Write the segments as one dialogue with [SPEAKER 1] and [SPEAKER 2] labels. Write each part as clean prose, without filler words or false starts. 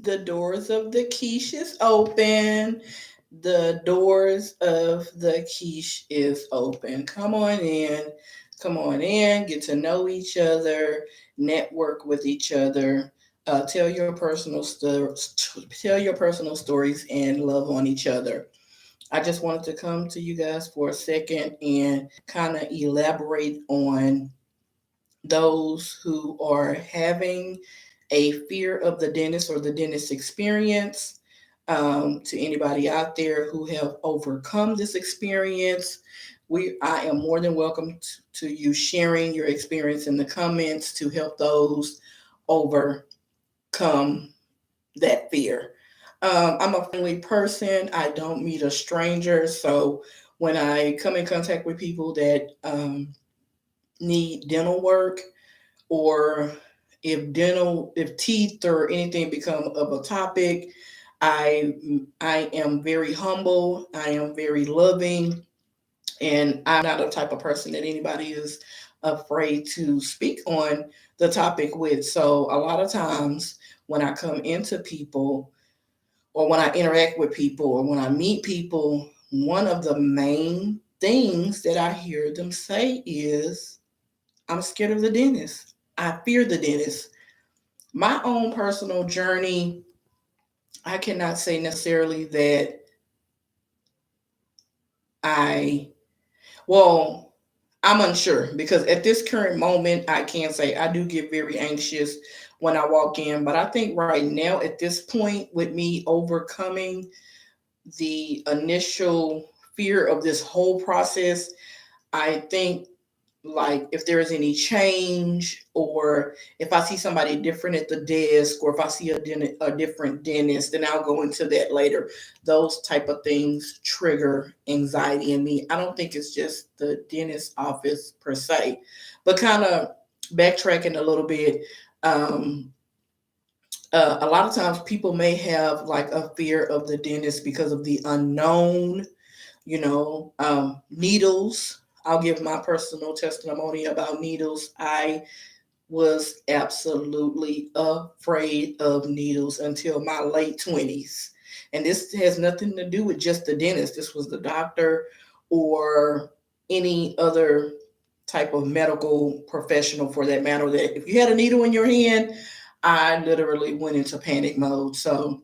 [SPEAKER 1] The doors of the quiche is open. The doors of the quiche is open. Come on in. Come on in. Get to know each other. Network with each other. Tell your personal tell your personal stories and love on each other. I just wanted to come to you guys for a second and kind of elaborate on those who are having a fear of the dentist or the dentist experience. To anybody out there who have overcome this experience, I am more than welcome to you sharing your experience in the comments to help those overcome that fear. I'm a friendly person. I don't meet a stranger. So when I come in contact with people that need dental work, or if teeth or anything become of a topic, I I am very humble. I am very loving, and I'm not a type of person that anybody is afraid to speak on the topic with. So a lot of times when I come into people, or when I interact with people, or when I meet people, one of the main things that I hear them say is, I'm scared of the dentist. I fear the dentist. My own personal journey, I cannot say necessarily that I, well, I'm unsure because at this current moment, I can say I do get very anxious when I walk in. But I think right now, at this point, with me overcoming the initial fear of this whole process, I think, like, if there is any change, or if I see somebody different at the desk, or if I see a different dentist, then I'll go into that later. Those type of things trigger anxiety in me. I don't think it's just the dentist office per se, but kind of backtracking a little bit. Um, a lot of times people may have like a fear of the dentist because of the unknown, needles. I'll give my personal testimony about needles. I was absolutely afraid of needles until my late 20s. And this has nothing to do with just the dentist. This was the doctor or any other type of medical professional for that matter. That if you had a needle in your hand, I literally went into panic mode. So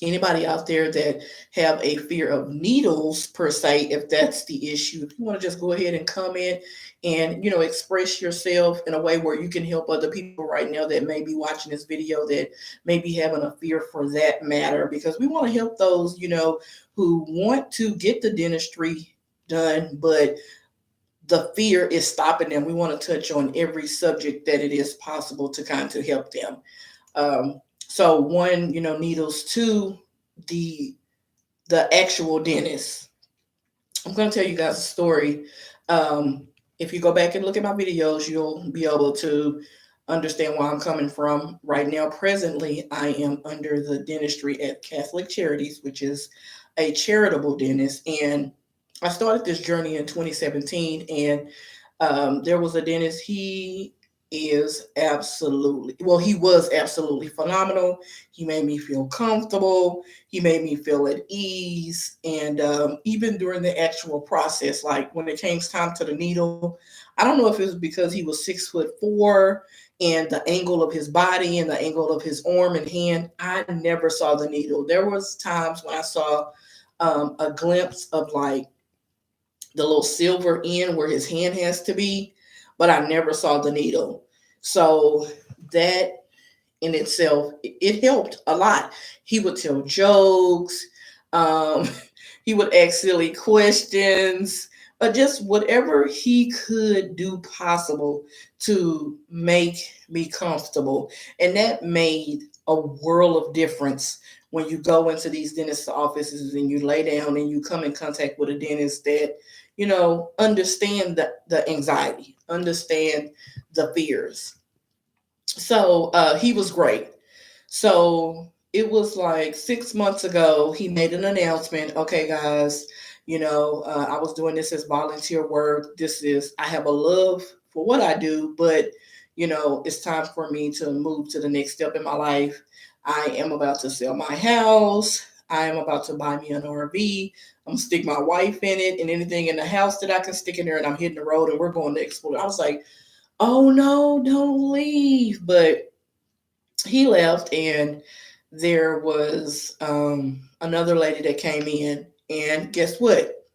[SPEAKER 1] anybody out there that have a fear of needles per se, if that's the issue, if you want to just go ahead and comment and express yourself in a way where you can help other people right now that may be watching this video, that may be having a fear for that matter, because we want to help those who want to get the dentistry done, but the fear is stopping them. We want to touch on every subject that it is possible to kind of help them. So one, needles. Two, the the actual dentist. I'm going to tell you guys a story. Um, if you go back and look at my videos, you'll be able to understand where I'm coming from. Right now, presently, I am under the dentistry at Catholic Charities, which is a charitable dentist. And I started this journey in 2017, and there was a dentist. He was absolutely phenomenal. He made me feel comfortable. He made me feel at ease. And even during the actual process, like when it came time to the needle, I don't know if it was because he was 6'4", and the angle of his body and the angle of his arm and hand, I never saw the needle. There was times when I saw a glimpse of like the little silver end where his hand has to be, but I never saw the needle. So that in itself, it helped a lot. He would tell jokes, um, he would ask silly questions, just whatever he could do possible to make me comfortable. And that made a world of difference when you go into these dentist offices and you lay down and you come in contact with a dentist that, understand the anxiety, understand the fears. So he was great. So it was like 6 months ago, he made an announcement. Okay, guys, I was doing this as volunteer work. I have a love for what I do, but, it's time for me to move to the next step in my life. I am about to sell my house. I am about to buy me an RV. I'm gonna stick my wife in it and anything in the house that I can stick in there, and I'm hitting the road and we're going to explore. I was like, oh no, don't leave. But he left, and there was another lady that came in, and guess what?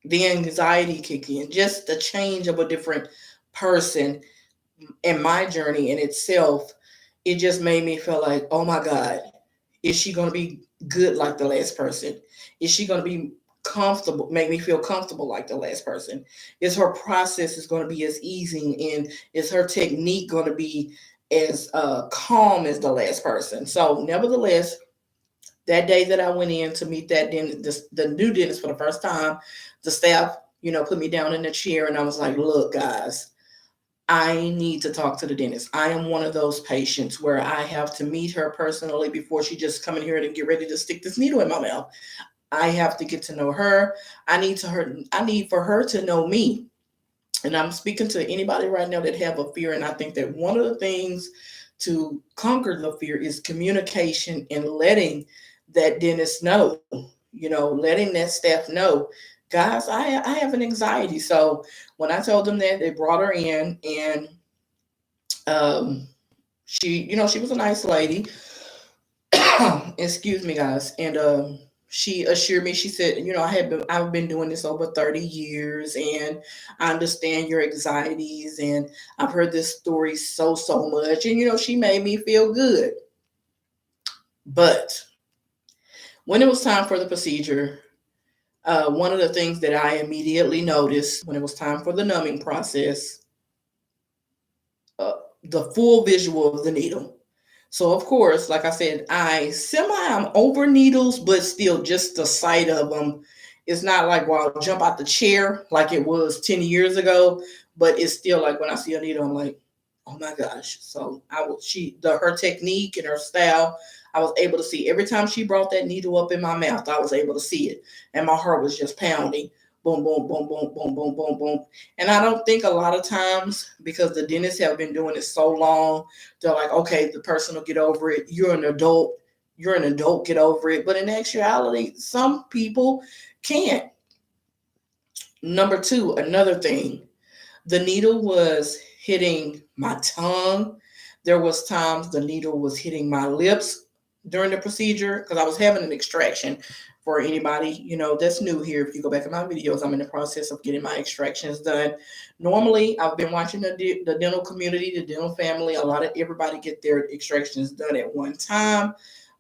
[SPEAKER 1] The anxiety kicked in. Just the change of a different person in my journey in itself, it just made me feel like, oh my God, is she going to be good like the last person? Is she going to be comfortable, make me feel comfortable like the last person? Is her process is going to be as easy, and is her technique going to be as calm as the last person? So, nevertheless, that day that I went in to meet that dentist, the new dentist for the first time, the staff, put me down in the chair, and I was like, look, guys, I need to talk to the dentist. I am one of those patients where I have to meet her personally before she just come in here and get ready to stick this needle in my mouth. I have to get to know her. I need for her to know me. And I'm speaking to anybody right now that have a fear. And I think that one of the things to conquer the fear is communication and letting that dentist know, letting that staff know, guys, I have an anxiety. So when I told them that, they brought her in, and um, she was a nice lady. Excuse me, guys. And she assured me, she said, I've been doing this over 30 years, and I understand your anxieties, and I've heard this story so much. And she made me feel good. But when it was time for the procedure, one of the things that I immediately noticed when it was time for the numbing process, uh, the full visual of the needle. So of course, like I said, I'm over needles, but still just the sight of them. It's not like where I'll jump out the chair like it was 10 years ago, but it's still like when I see a needle, I'm like, oh my gosh. So her technique and her style, I was able to see every time she brought that needle up in my mouth, I was able to see it. And my heart was just pounding. Boom, boom, boom, boom, boom, boom, boom, boom. And I don't think a lot of times, because the dentists have been doing it so long, they're like, okay, the person will get over it. You're an adult. You're an adult. Get over it. But in actuality, some people can't. Number two, another thing, the needle was hitting my tongue. There was times the needle was hitting my lips during the procedure because I was having an extraction. For anybody that's new here, if you go back in my videos, I'm in the process of getting my extractions done. Normally, I've been watching the dental community, the dental family. A lot of everybody get their extractions done at one time,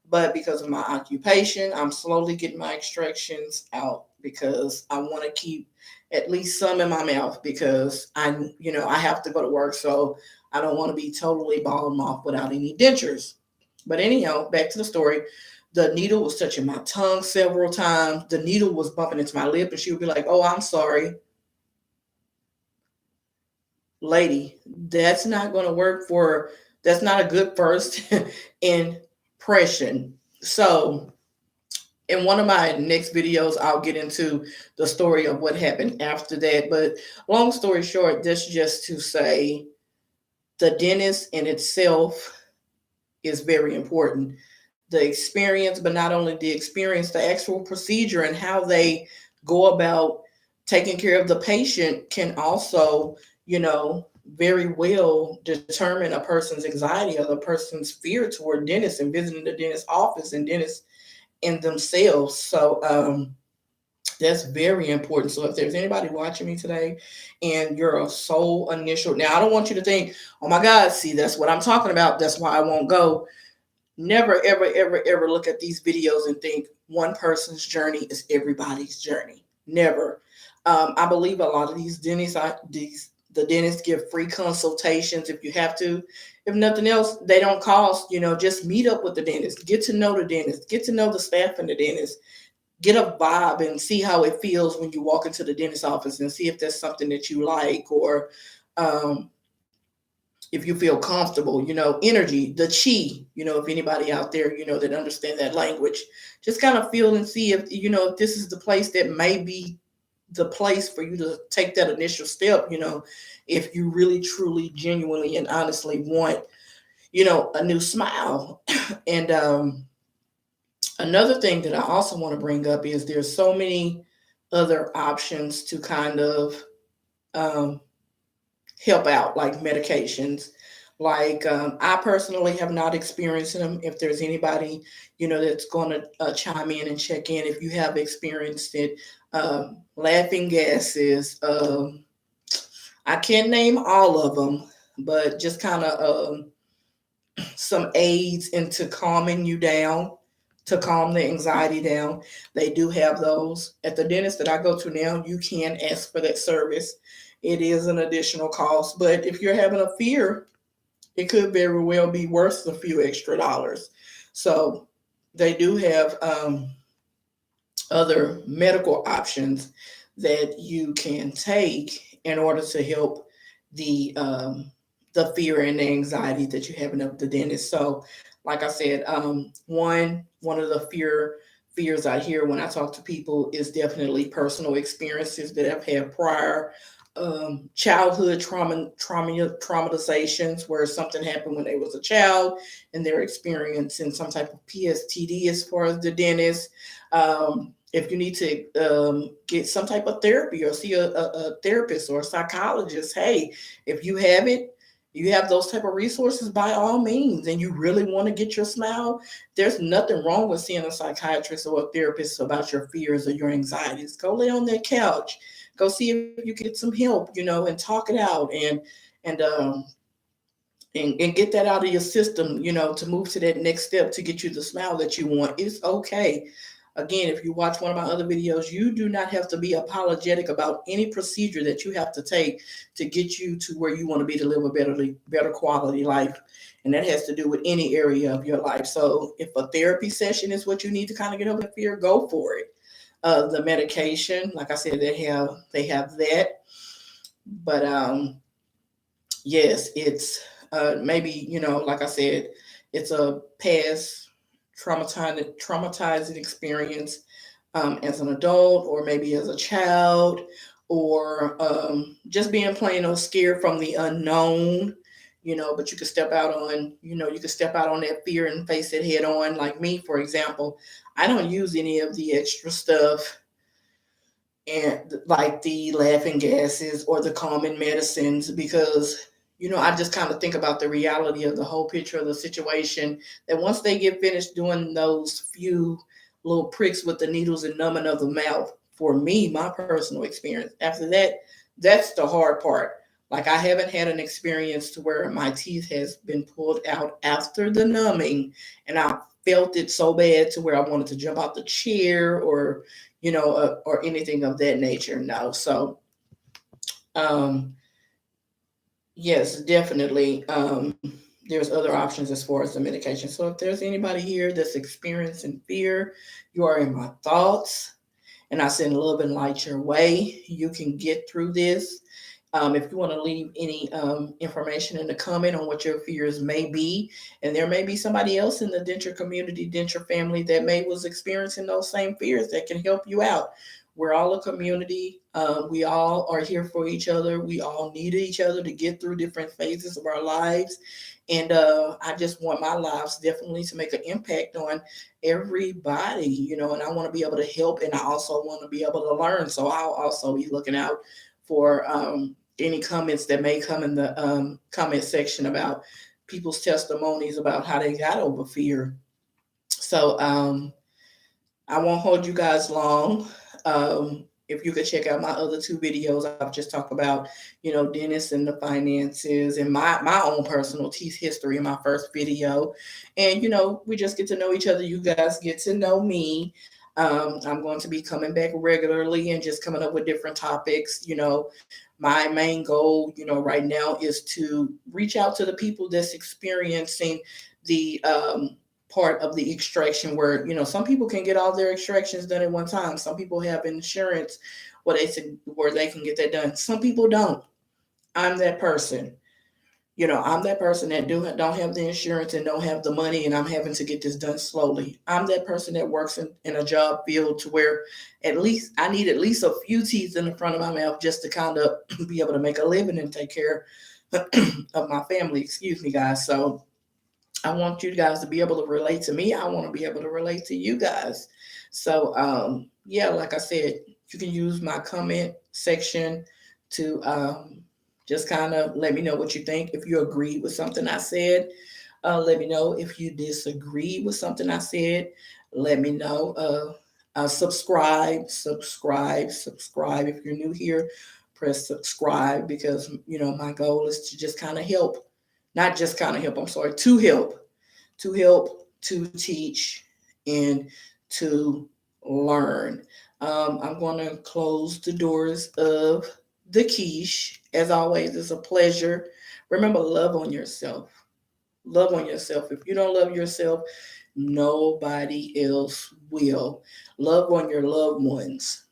[SPEAKER 1] but because of my occupation, I'm slowly getting my extractions out because I want to keep at least some in my mouth because I have to go to work, so I don't want to be totally balling off without any dentures. But anyhow, back to the story. The needle was touching my tongue several times. The needle was bumping into my lip, and she would be like, "Oh, I'm sorry, lady. That's not going to work for. That's not a good first impression." So in one of my next videos, I'll get into the story of what happened after that. But long story short, this just to say the dentist in itself is very important. The experience, but not only the experience, the actual procedure and how they go about taking care of the patient can also, very well determine a person's anxiety or the person's fear toward dentists and visiting the dentist office and dentists in themselves. So that's very important. So if there's anybody watching me today and you're a sole initial, now I don't want you to think, oh my God, see, that's what I'm talking about. That's why I won't go. Never, ever, ever, ever look at these videos and think one person's journey is everybody's journey. Never. I believe a lot of these dentists, the dentists give free consultations if you have to. If nothing else, they don't cost. Just meet up with the dentist, get to know the dentist, get to know the staff in the dentist, get a vibe and see how it feels when you walk into the dentist office and see if there's something that you like or um, if you feel comfortable, energy, the chi, if anybody out there, that understand that language, just kind of feel and see if this is the place that may be the place for you to take that initial step, if you really, truly, genuinely, and honestly want, a new smile. And another thing that I also want to bring up is there's so many other options to kind of um, help out, like medications. Like I personally have not experienced them. If there's anybody, that's going to chime in and check in if you have experienced it. Laughing gases. I can't name all of them, but just kind of some aids into calming you down, to calm the anxiety down. They do have those. At the dentist that I go to now, you can ask for that service. It is an additional cost, but if you're having a fear, it could very well be worth a few extra dollars. So they do have other medical options that you can take in order to help the fear and the anxiety that you're having of the dentist. So, like I said, one of the fears I hear when I talk to people is definitely personal experiences that have had prior childhood traumatizations where something happened when they was a child and they're experiencing some type of PSTD as far as the dentist. If you need to get some type of therapy or see a therapist or a psychologist, hey, if you have it, you have those type of resources, by all means, and you really want to get your smile, there's nothing wrong with seeing a psychiatrist or a therapist about your fears or your anxieties. Go lay on that couch, go see if you can get some help, and talk it out, and get that out of your system, to move to that next step to get you the smile that you want. It's okay. Again, if you watch one of my other videos, you do not have to be apologetic about any procedure that you have to take to get you to where you want to be to live a better quality life. And that has to do with any area of your life. So if a therapy session is what you need to kind of get over that fear, go for it. The medication, like I said, they have that. But yes, it's maybe, like I said, it's a past traumatizing experience as an adult, or maybe as a child, or just being plain old scared from the unknown. But you can step out on, that fear and face it head on. Like me, for example, I don't use any of the extra stuff, and like the laughing gases or the calming medicines, because I just kind of think about the reality of the whole picture of the situation, that once they get finished doing those few little pricks with the needles and numbing of the mouth, for me, my personal experience, after that, that's the hard part. Like, I haven't had an experience to where my teeth has been pulled out after the numbing and I felt it so bad to where I wanted to jump out the chair, or anything of that nature. No. So, um, yes, definitely. There's other options as far as the medication. So if there's anybody here that's experiencing fear, you are in my thoughts, and I send a love and light your way. You can get through this. If you want to leave any information in the comment on what your fears may be, and there may be somebody else in the denture community, denture family, that may was experiencing those same fears, that can help you out. We're all a community. We all are here for each other. We all need each other to get through different phases of our lives. And I just want my lives definitely to make an impact on everybody, and I want to be able to help, and I also want to be able to learn. So I'll also be looking out for any comments that may come in the comment section about people's testimonies about how they got over fear. So I won't hold you guys long. If you could check out my other two videos, I've just talked about, dentists and the finances, and my own personal teeth history in my first video. And, we just get to know each other. You guys get to know me. I'm going to be coming back regularly and just coming up with different topics. My main goal, right now, is to reach out to the people that's experiencing the part of the extraction, where some people can get all their extractions done at one time. Some people have insurance where they can get that done. Some people don't. I'm that person. I'm that person that don't have the insurance and don't have the money, and I'm having to get this done slowly. I'm that person that works in a job field to where at least I need at least a few teeth in the front of my mouth just to kind of be able to make a living and take care of my family. Excuse me, guys. So I want you guys to be able to relate to me. I want to be able to relate to you guys. So yeah, like I said, you can use my comment section to just kind of let me know what you think. If you agree with something I said, let me know. If you disagree with something I said, let me know. Subscribe. If you're new here, press subscribe, because my goal is to just kind of help, not just kind of help. I'm sorry, to teach, and to learn. I'm going to close the doors of the quiche. As always, it's a pleasure. Remember, love on yourself. Love on yourself. If you don't love yourself, nobody else will. Love on your loved ones.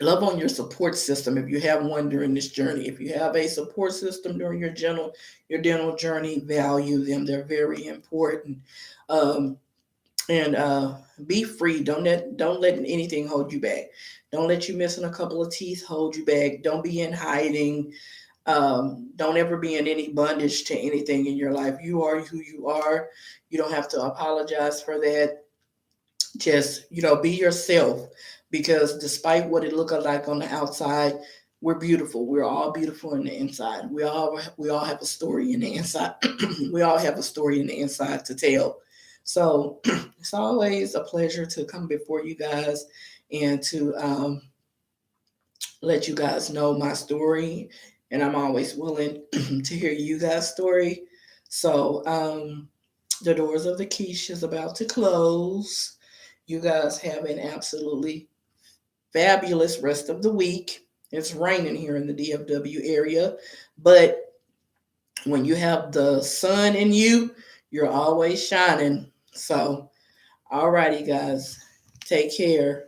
[SPEAKER 1] Love on your support system if you have one during this journey. If you have a support system during your dental journey, value them. They're very important. Um, and be free. Don't let anything hold you back. Don't let you missing a couple of teeth hold you back. Don't be in hiding. Don't ever be in any bondage to anything in your life. You are who you are. You don't have to apologize for that. Just be yourself, because despite what it looks like on the outside, we're beautiful. We're all beautiful in the inside. We all have a story in the inside. We all have a story in the inside to tell. So it's always a pleasure to come before you guys and to let you guys know my story, and I'm always willing to hear you guys' story. So the doors of the quiche is about to close. You guys have an absolutely fabulous rest of the week. It's raining here in the DFW area, but when you have the sun in you, you're always shining. So, alrighty, guys, take care.